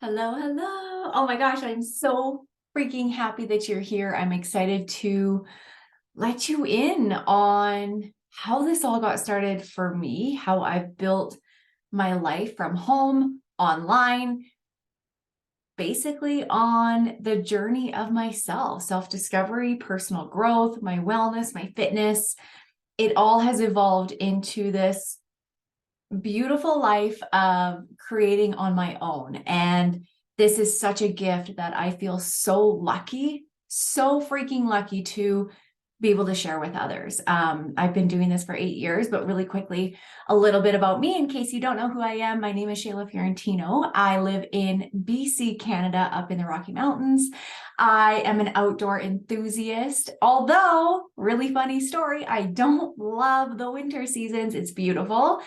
Hello, hello. Oh my gosh, I'm so freaking happy that you're here. I'm excited to let you in on how this all got started for me, how I've built my life from home, online, basically on the journey of myself, self-discovery, personal growth, my wellness, my fitness. It all has evolved into this beautiful life of creating on my own. And this is such a gift that I feel so lucky, so freaking lucky to be able to share with others. I've been doing this for 8 years, but really quickly, a little bit about me in case you don't know who I am. My name is Shayla Fiorentino. I live in BC, Canada, up in the Rocky Mountains. I am an outdoor enthusiast, although, really funny story, I don't love the winter seasons. It's beautiful.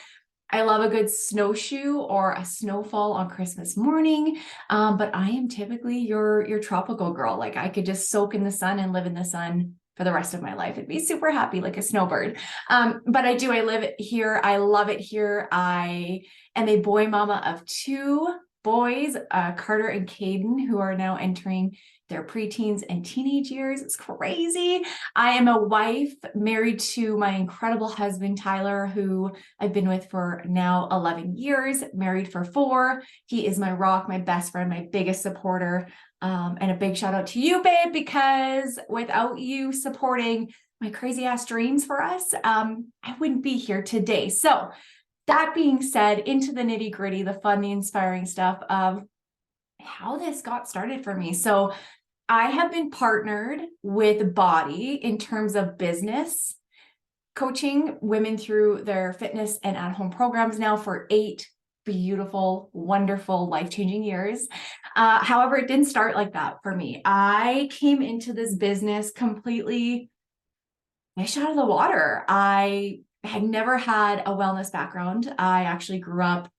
I love a good snowshoe or a snowfall on Christmas morning. But I am typically your tropical girl. Like I could just soak in the sun and live in the sun for the rest of my life. I'd be super happy like a snowbird. But I live here. I love it here. I am a boy mama of two boys, Carter and Caden, who are now entering their preteens and teenage years. It's crazy. I am a wife married to my incredible husband, Tyler, who I've been with for now 11 years, married for 4. He is my rock, my best friend, my biggest supporter. And a big shout out to you, babe, because without you supporting my crazy ass dreams for us, I wouldn't be here today. So that being said, into the nitty gritty, the fun, the inspiring stuff of how this got started for me. So I have been partnered with BODi in terms of business, coaching women through their fitness and at-home programs now for 8 beautiful, wonderful, life-changing years. However, it didn't start like that for me. I came into this business completely fish out of the water. I had never had a wellness background. I actually grew up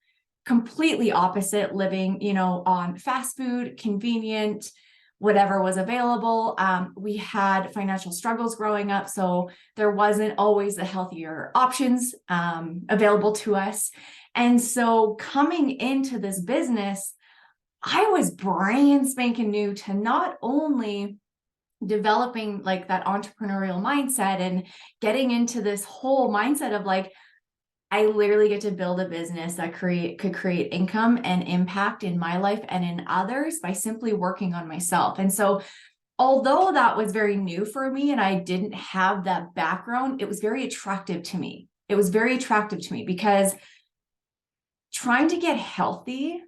completely opposite, living, on fast food, convenient, whatever was available. We had financial struggles growing up, so there wasn't always the healthier options available to us. And so coming into this business, I was brand spanking new to not only developing like that entrepreneurial mindset and getting into this whole mindset of like, I literally get to build a business that could create income and impact in my life and in others by simply working on myself. And so, although that was very new for me and I didn't have that background, it was very attractive to me. It was very attractive to me because trying to get healthy,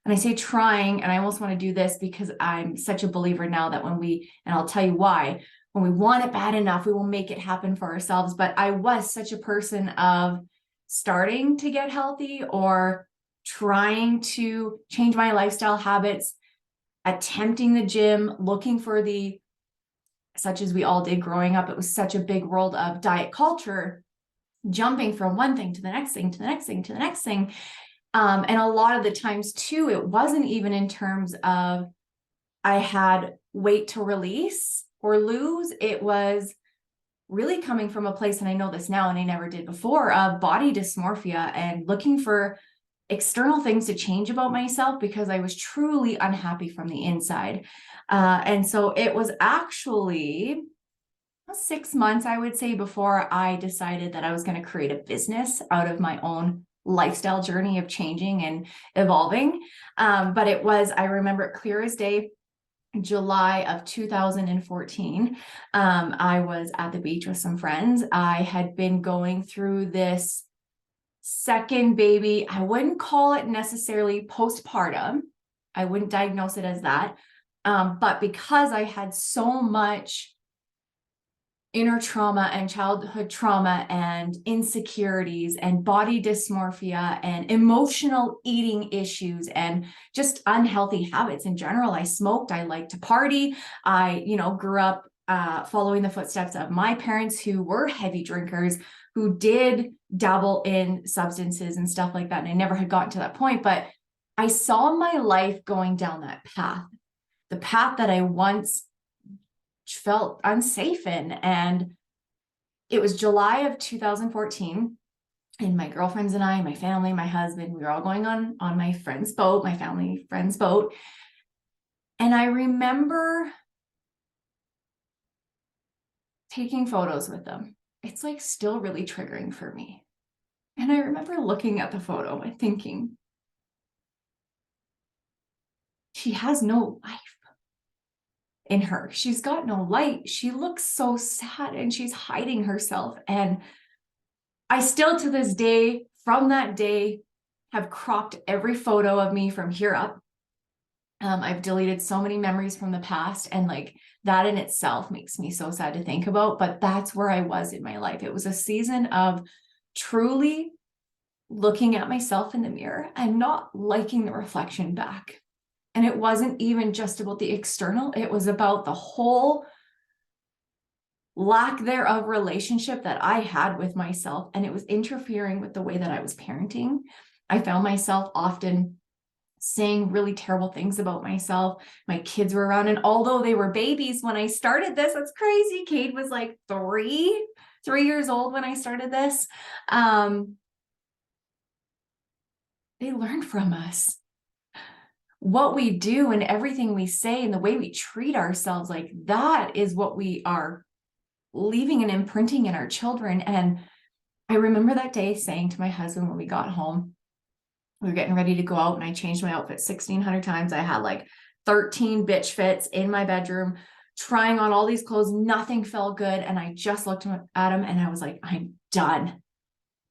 and I say trying, and I almost want to do this because I'm such a believer now that and I'll tell you why, when we want it bad enough, we will make it happen for ourselves. But I was such a person of starting to get healthy or trying to change my lifestyle habits, attempting the gym, looking for such as we all did growing up. It was such a big world of diet culture, jumping from one thing to the next thing, to the next thing, to the next thing. And a lot of the times too, it wasn't even in terms of I had weight to release or lose. It was really coming from a place, and I know this now and I never did before, of body dysmorphia and looking for external things to change about myself because I was truly unhappy from the inside. And so it was actually 6 months, I would say, before I decided that I was going to create a business out of my own lifestyle journey of changing and evolving. But I remember it clear as day. July of 2014, I was at the beach with some friends. I had been going through this second baby. I wouldn't call it necessarily postpartum. I wouldn't diagnose it as that. But because I had so much inner trauma and childhood trauma and insecurities and body dysmorphia and emotional eating issues and just unhealthy habits in general. I smoked, I liked to party. I, grew up following the footsteps of my parents who were heavy drinkers, who did dabble in substances and stuff like that. And I never had gotten to that point, but I saw my life going down that path, the path that I once felt unsafe in. And it was July of 2014. And my girlfriends and I, my family, my husband, we were all going on my friend's boat, my family friend's boat. And I remember taking photos with them. It's like still really triggering for me. And I remember looking at the photo and thinking, she has no life in her. She's got no light. She looks so sad and she's hiding herself. And I still to this day, from that day, have cropped every photo of me from here up. I've deleted so many memories from the past, and like that in itself makes me so sad to think about, but that's where I was in my life. It was a season of truly looking at myself in the mirror and not liking the reflection back. And it wasn't even just about the external, it was about the whole lack thereof relationship that I had with myself. And it was interfering with the way that I was parenting. I found myself often saying really terrible things about myself. My kids were around, and although they were babies when I started this, that's crazy. Cade was like 3 years old when I started this. They learned from us what we do and everything we say and the way we treat ourselves. Like that is what we are leaving and imprinting in our children. And I remember that day saying to my husband when we got home, we were getting ready to go out, and I changed my outfit 1,600 times. I had like 13 bitch fits in my bedroom, trying on all these clothes. Nothing felt good. And I just looked at him and I was like, I'm done.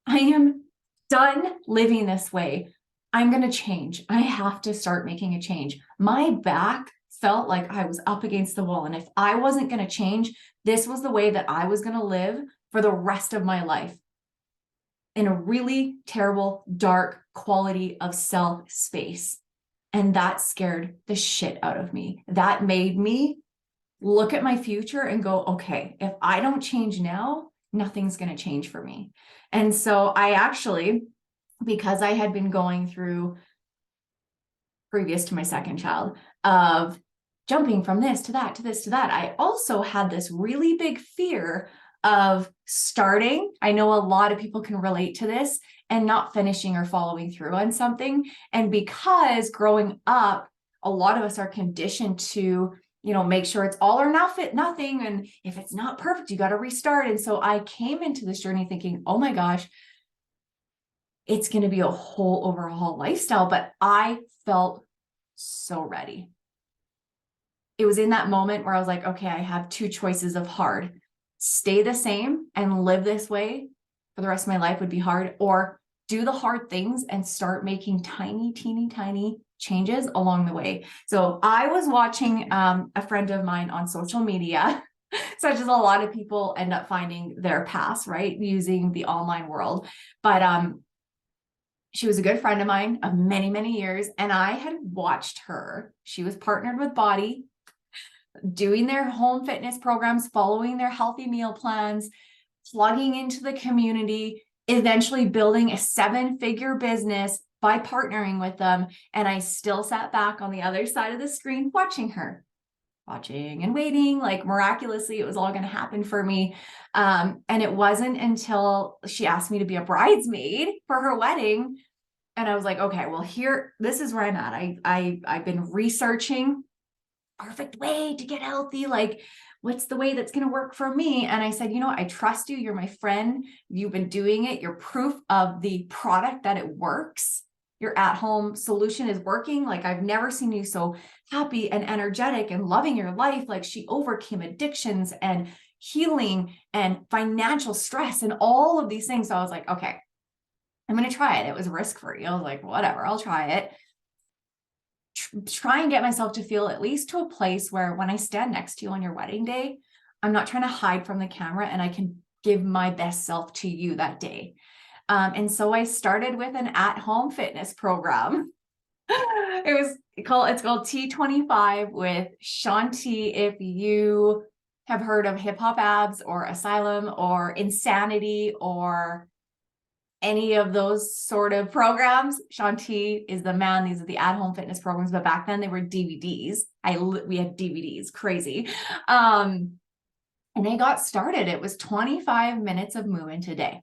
I am done living this way. I'm going to change. I have to start making a change. My back felt like I was up against the wall. And if I wasn't going to change, this was the way that I was going to live for the rest of my life, in a really terrible, dark quality of self space. And that scared the shit out of me. That made me look at my future and go, okay, if I don't change now, nothing's going to change for me. And so I actually, because I had been going through, previous to my second child, of jumping from this to that, to this to that, I also had this really big fear of starting. I know a lot of people can relate to this, and not finishing or following through on something. And because growing up, a lot of us are conditioned to, make sure it's all or nothing. And if it's not perfect, you got to restart. And so I came into this journey thinking, oh my gosh, it's going to be a whole overhaul lifestyle. But I felt so ready. It was in that moment where I was like, okay, I have two choices of hard. Stay the same and live this way for the rest of my life would be hard, or do the hard things and start making tiny, teeny, tiny changes along the way. So I was watching a friend of mine on social media, such as a lot of people end up finding their paths, right? Using the online world. But she was a good friend of mine of many, many years. And I had watched her. She was partnered with BODi, doing their home fitness programs, following their healthy meal plans, plugging into the community, eventually building a 7-figure business by partnering with them. And I still sat back on the other side of the screen watching and waiting, like miraculously it was all going to happen for me. And it wasn't until she asked me to be a bridesmaid for her wedding. And I was like, okay, well, this is where I'm at. I've been researching perfect way to get healthy. Like, what's the way that's going to work for me? And I said, I trust you. You're my friend. You've been doing it. You're proof of the product that it works. Your at-home solution is working. Like, I've never seen you so happy and energetic and loving your life. Like, she overcame addictions and healing and financial stress and all of these things. So I was like, okay, I'm going to try it. It was risk-free. I was like, whatever, I'll try it. Try and get myself to feel at least to a place where when I stand next to you on your wedding day, I'm not trying to hide from the camera, and I can give my best self to you that day. And so I started with an at-home fitness program. It's called T25 with Shanti. If you have heard of Hip Hop Abs or Asylum or Insanity or any of those sort of programs, Shanti is the man. These are the at-home fitness programs, but back then they were DVDs. We had DVDs, crazy. And they got started. It was 25 minutes of movement a day.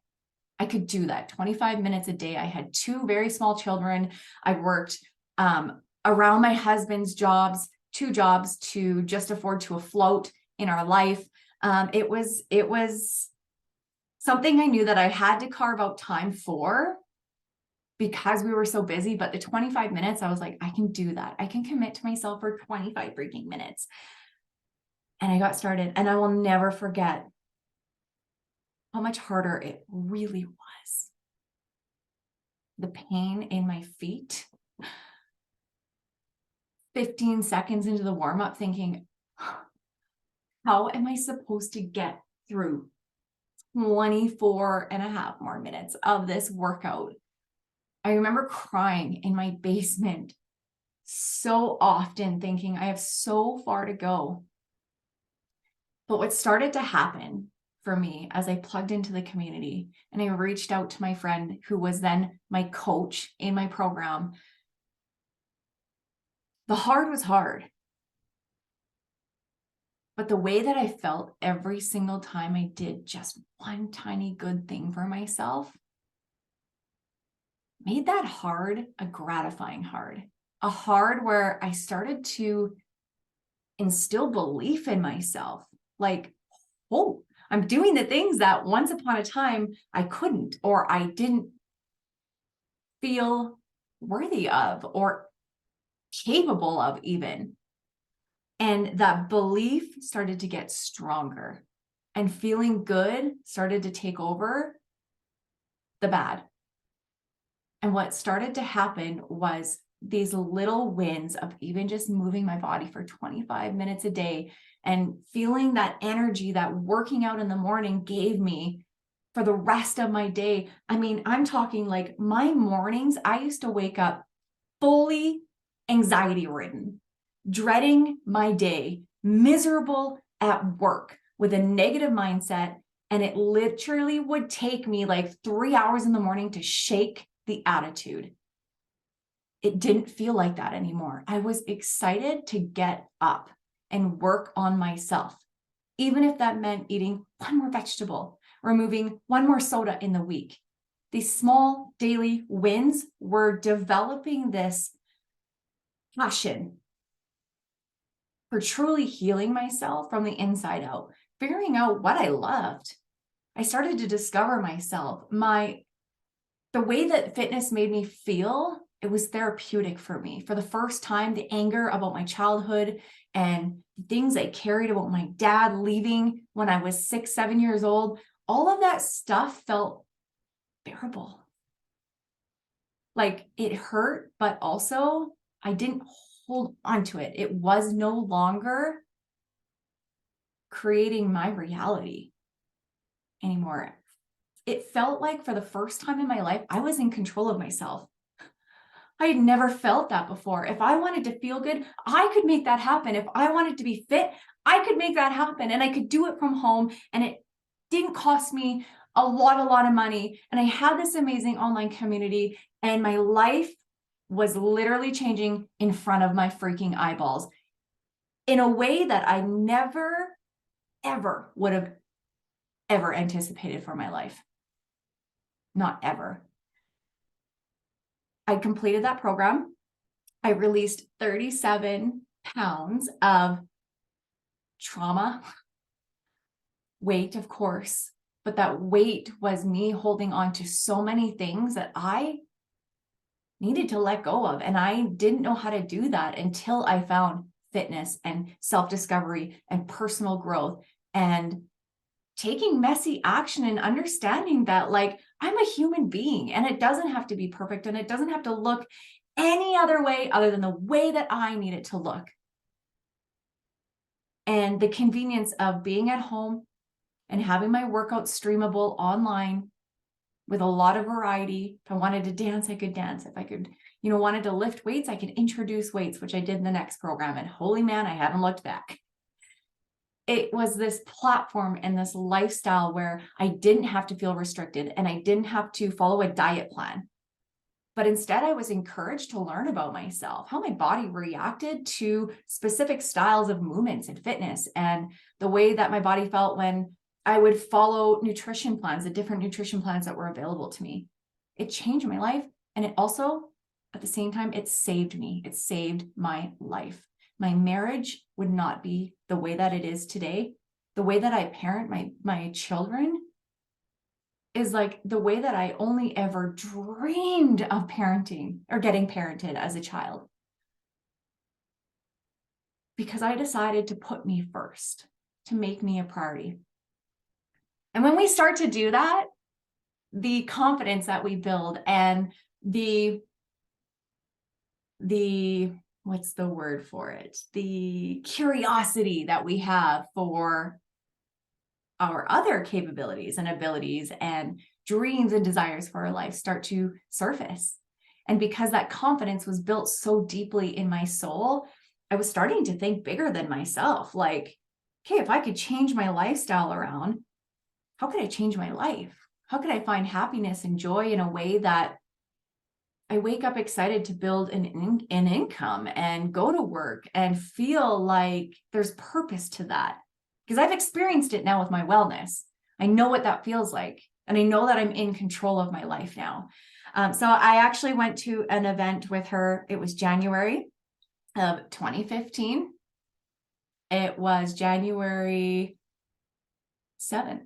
I could do that 25 minutes a day. I had two very small children. I worked around my husband's jobs, two jobs to just afford to afloat in our life. It was something I knew that I had to carve out time for because we were so busy. But the 25 minutes, I was like, I can do that. I can commit to myself for 25 freaking minutes. And I got started, and I will never forget how much harder it really was. The pain in my feet. 15 seconds into the warm-up thinking, how am I supposed to get through 24 and a half more minutes of this workout? I remember crying in my basement so often, thinking I have so far to go. But what started to happen for me as I plugged into the community and I reached out to my friend who was then my coach in my program, the hard was hard. But the way that I felt every single time I did just one tiny good thing for myself made that hard a gratifying hard. A hard where I started to instill belief in myself. Like, oh, I'm doing the things that once upon a time I couldn't, or I didn't feel worthy of, or capable of even. And that belief started to get stronger, and feeling good started to take over the bad. And what started to happen was these little wins of even just moving my body for 25 minutes a day and feeling that energy that working out in the morning gave me for the rest of my day. I mean, I'm talking like my mornings, I used to wake up fully anxiety ridden, dreading my day, miserable at work with a negative mindset. And it literally would take me like 3 hours in the morning to shake the attitude. It didn't feel like that anymore. I was excited to get up and work on myself, even if that meant eating one more vegetable, removing one more soda in the week. These small daily wins were developing this passion for truly healing myself from the inside out, figuring out what I loved. I started to discover myself. The way that fitness made me feel, it was therapeutic for me. For the first time, the anger about my childhood and things I carried about my dad leaving when I was 6, 7 years old, all of that stuff felt bearable. Like it hurt, but also I didn't hold on to it. It was no longer creating my reality anymore. It felt like for the first time in my life, I was in control of myself. I had never felt that before. If I wanted to feel good, I could make that happen. If I wanted to be fit, I could make that happen. And I could do it from home. And it didn't cost me a lot of money. And I had this amazing online community. And my life was literally changing in front of my freaking eyeballs in a way that I never, ever would have ever anticipated for my life. Not ever. I completed that program. I released 37 pounds of trauma, weight, of course, but that weight was me holding on to so many things that I needed to let go of. And I didn't know how to do that until I found fitness and self-discovery and personal growth and taking messy action and understanding that like I'm a human being and it doesn't have to be perfect and it doesn't have to look any other way other than the way that I need it to look. And the convenience of being at home and having my workouts streamable online with a lot of variety. If I wanted to dance, I could dance. If I could, wanted to lift weights, I could introduce weights, which I did in the next program. And holy man, I haven't looked back. It was this platform and this lifestyle where I didn't have to feel restricted and I didn't have to follow a diet plan. But instead, I was encouraged to learn about myself, how my body reacted to specific styles of movements and fitness, and the way that my body felt when I would follow nutrition plans, the different nutrition plans that were available to me. It changed my life. And it also, at the same time, it saved me. It saved my life. My marriage would not be the way that it is today. The way that I parent my children is like the way that I only ever dreamed of parenting or getting parented as a child. Because I decided to put me first, to make me a priority. And when we start to do that, the confidence that we build and the what's the word for it? The curiosity that we have for our other capabilities and abilities and dreams and desires for our life start to surface. And because that confidence was built so deeply in my soul, I was starting to think bigger than myself. Like, okay, if I could change my lifestyle around, how could I change my life? How could I find happiness and joy in a way that I wake up excited to build an income and go to work and feel like there's purpose to that? Because I've experienced it now with my wellness. I know what that feels like. And I know that I'm in control of my life now. So I actually went to an event with her. It was January of 2015. It was January 7th.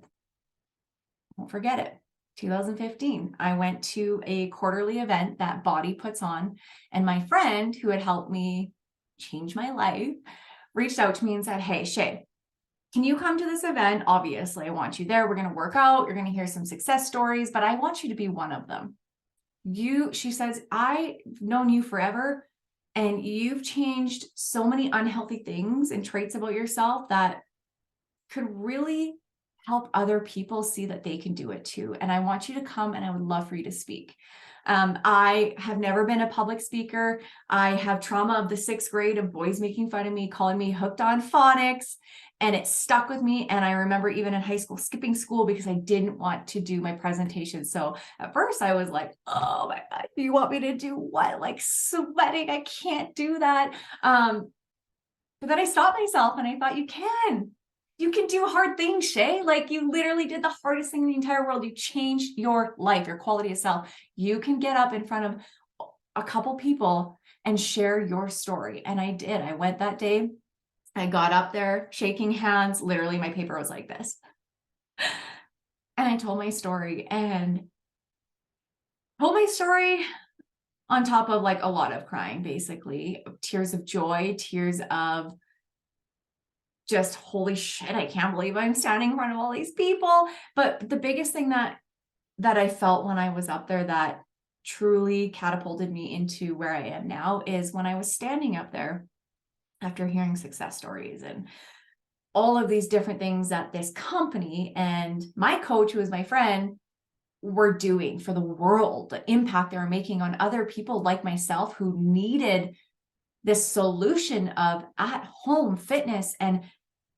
Won't forget it. 2015. I went to a quarterly event that BODi puts on, and my friend who had helped me change my life reached out to me and said, "Hey, Shay, can you come to this event? Obviously, I want you there. We're going to work out. You're going to hear some success stories, but I want you to be one of them. She says, I've known you forever, and you've changed so many unhealthy things and traits about yourself that could really help other people see that they can do it too. And I want you to come, and I would love for you to speak." I have never been a public speaker. I have trauma of the 6th grade of boys making fun of me, calling me hooked on phonics, and it stuck with me. And I remember even in high school, skipping school because I didn't want to do my presentation. So at first I was like, oh my God, do you want me to do what? Like sweating, I can't do that. But then I stopped myself and I thought, you can do hard things, Shay. Like you literally did the hardest thing in the entire world. You changed your life, your quality of self. You can get up in front of a couple people and share your story. And I did. I went that day. I got up there shaking hands. Literally, my paper was like this. And I told my story on top of like a lot of crying, basically. Tears of joy, tears of just holy shit, I can't believe I'm standing in front of all these people. But the biggest thing that I felt when I was up there that truly catapulted me into where I am now is when I was standing up there after hearing success stories and all of these different things that this company and my coach, who was my friend, were doing for the world, the impact they were making on other people like myself who needed this solution of at-home fitness and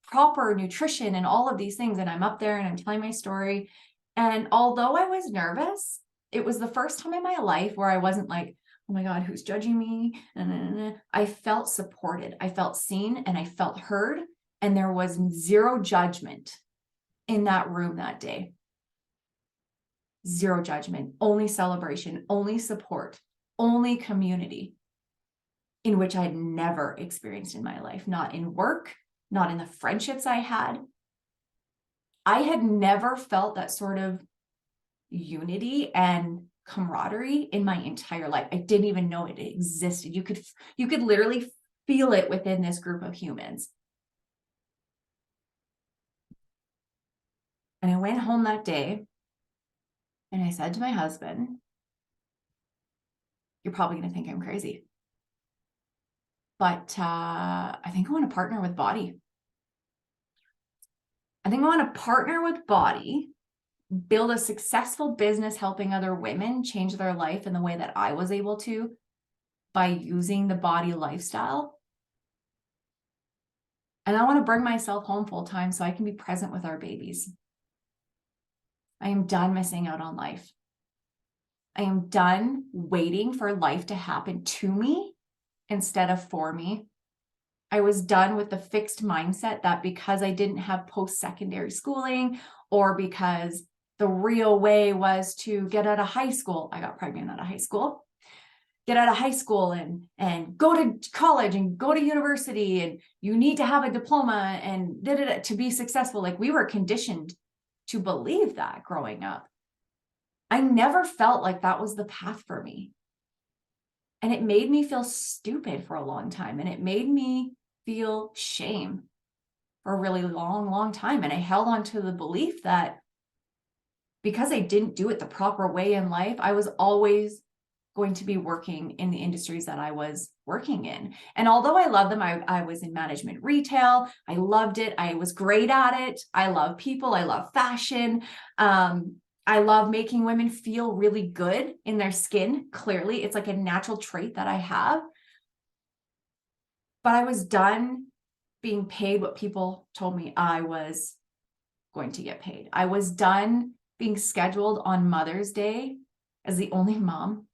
proper nutrition and all of these things. And I'm up there and I'm telling my story. And although I was nervous, it was the first time in my life where I wasn't like, oh my God, who's judging me? I felt supported. I felt seen and I felt heard. And there was zero judgment in that room that day. Zero judgment, only celebration, only support, only community, in which I'd never experienced in my life, not in work, not in the friendships I had. I had never felt that sort of unity and camaraderie in my entire life. I didn't even know it existed. You could literally feel it within this group of humans. And I went home that day and I said to my husband, "You're probably going to think I'm crazy, but I think I want to partner with BODi. I think I want to partner with BODi, build a successful business helping other women change their life in the way that I was able to by using the BODi lifestyle. And I want to bring myself home full time so I can be present with our babies. I am done missing out on life. I am done waiting for life to happen to me instead of for me. I was done with the fixed mindset that because I didn't have post-secondary schooling, or because the real way was to get out of high school. I got pregnant out of high school. Get out of high school and go to college and go to university, and you need to have a diploma and to be successful. Like, we were conditioned to believe that growing up. I never felt like that was the path for me. And it made me feel stupid for a long time. And it made me feel shame for a really long, long time. And I held on to the belief that because I didn't do it the proper way in life, I was always going to be working in the industries that I was working in. And although I love them, I was in management retail. I loved it. I was great at it. I love people. I love fashion. I love making women feel really good in their skin. Clearly, it's like a natural trait that I have. But I was done being paid what people told me I was going to get paid. I was done being scheduled on Mother's Day as the only mom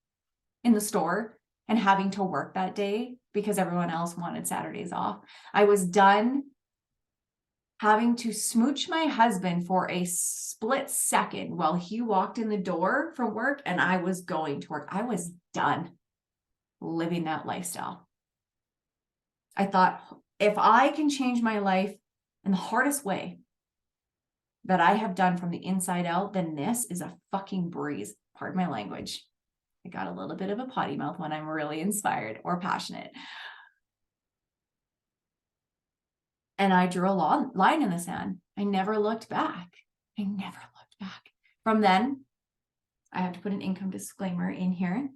in the store and having to work that day because everyone else wanted Saturdays off. I was done having to smooch my husband for a split second while he walked in the door from work and I was going to work. I was done living that lifestyle. I thought, if I can change my life in the hardest way that I have done from the inside out, then this is a fucking breeze. Pardon my language. I got a little bit of a potty mouth when I'm really inspired or passionate. And I drew a line in the sand. I never looked back. I never looked back. From then, I have to put an income disclaimer in here.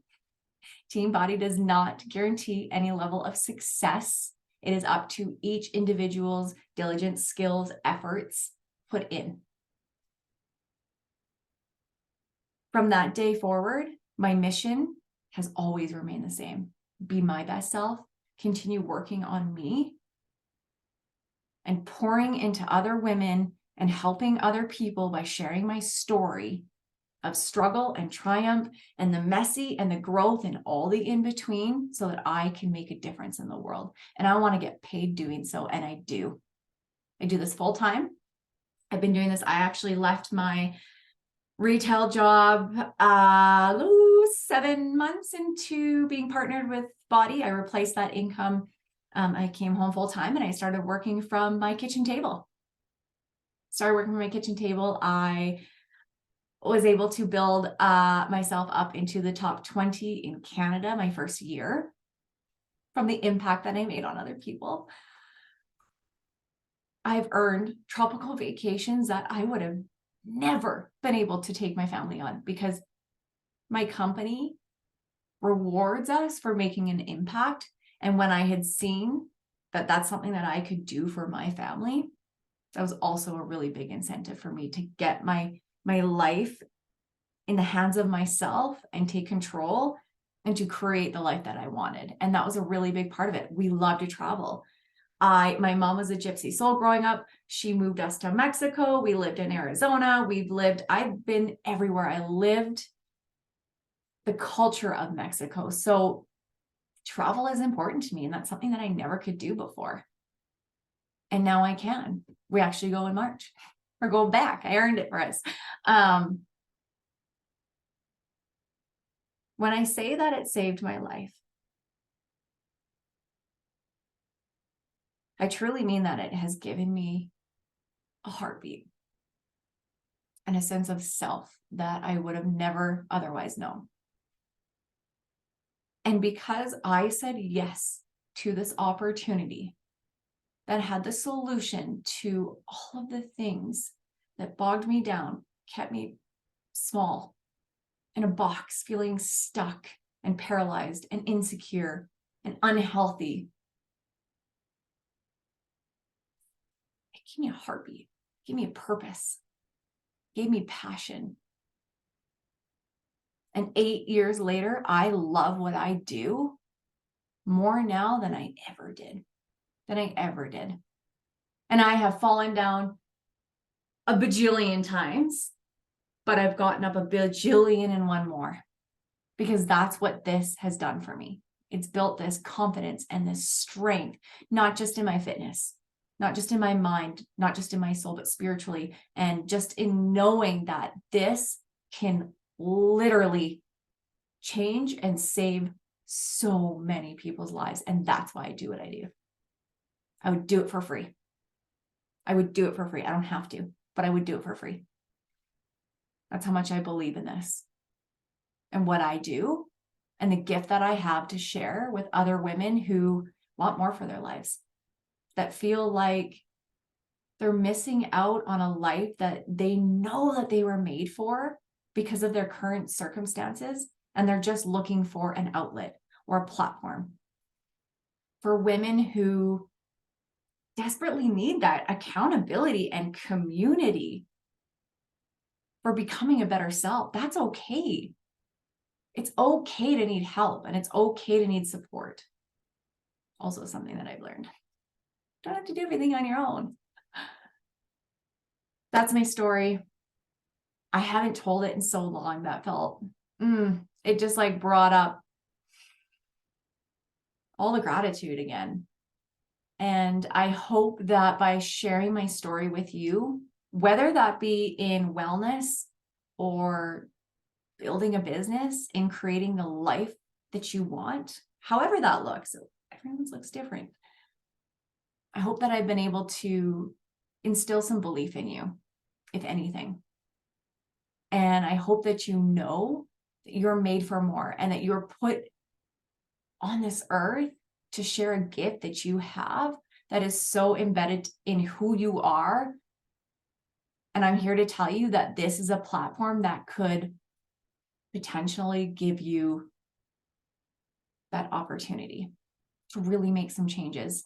Team BODi does not guarantee any level of success. It is up to each individual's diligence, skills, efforts put in. From that day forward, my mission has always remained the same. Be my best self, continue working on me, and pouring into other women and helping other people by sharing my story of struggle and triumph and the messy and the growth and all the in between, so that I can make a difference in the world. And I want to get paid doing so. And I do. I do this full time. I've been doing this. I actually left my retail job 7 months into being partnered with BODi. I replaced that income. I came home full time and I started working from my kitchen table. I was able to build myself up into the top 20 in Canada my first year from the impact that I made on other people. I've earned tropical vacations that I would have never been able to take my family on, because my company rewards us for making an impact. And when I had seen that that's something that I could do for my family, that was also a really big incentive for me to get my life in the hands of myself and take control and to create the life that I wanted. And that was a really big part of it. We love to travel. My mom was a gypsy soul growing up. She moved us to Mexico. We lived in Arizona. I've been everywhere. I lived the culture of Mexico. So travel is important to me. And that's something that I never could do before. And now I can. We actually go in March, or go back. I earned it for us. When I say that it saved my life, I truly mean that. It has given me a heartbeat and a sense of self that I would have never otherwise known. And because I said yes to this opportunity that had the solution to all of the things that bogged me down, kept me small, in a box, feeling stuck and paralyzed and insecure and unhealthy, it gave me a heartbeat, it gave me a purpose, it gave me passion. And 8 years later, I love what I do more now than I ever did. And I have fallen down a bajillion times, but I've gotten up a bajillion and one more, because that's what this has done for me. It's built this confidence and this strength, not just in my fitness, not just in my mind, not just in my soul, but spiritually. And just in knowing that this can literally change and save so many people's lives. And that's why I do what I do. I would do it for free. I would do it for free. I don't have to, but I would do it for free. That's how much I believe in this and what I do and the gift that I have to share with other women who want more for their lives, that feel like they're missing out on a life that they know that they were made for because of their current circumstances, and they're just looking for an outlet or a platform. For women who desperately need that accountability and community for becoming a better self, that's okay. It's okay to need help, and it's okay to need support. Also something that I've learned. Don't have to do everything on your own. That's my story. I haven't told it in so long. That felt, it just like brought up all the gratitude again. And I hope that by sharing my story with you, whether that be in wellness or building a business, in creating the life that you want, however that looks, everyone's looks different. I hope that I've been able to instill some belief in you, if anything. And I hope that you know that you're made for more and that you're put on this earth to share a gift that you have that is so embedded in who you are. And I'm here to tell you that this is a platform that could potentially give you that opportunity to really make some changes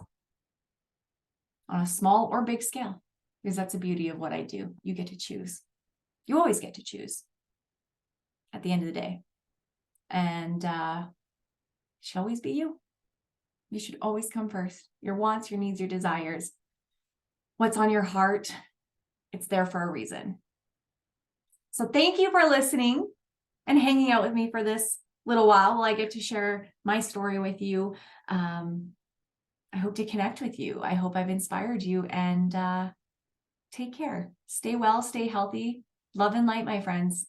on a small or big scale, because that's the beauty of what I do. You get to choose. You always get to choose at the end of the day. And it should always be you. You should always come first. Your wants, your needs, your desires. What's on your heart, it's there for a reason. So thank you for listening and hanging out with me for this little while I get to share my story with you. I hope to connect with you. I hope I've inspired you, and take care. Stay well, stay healthy. Love and light, my friends.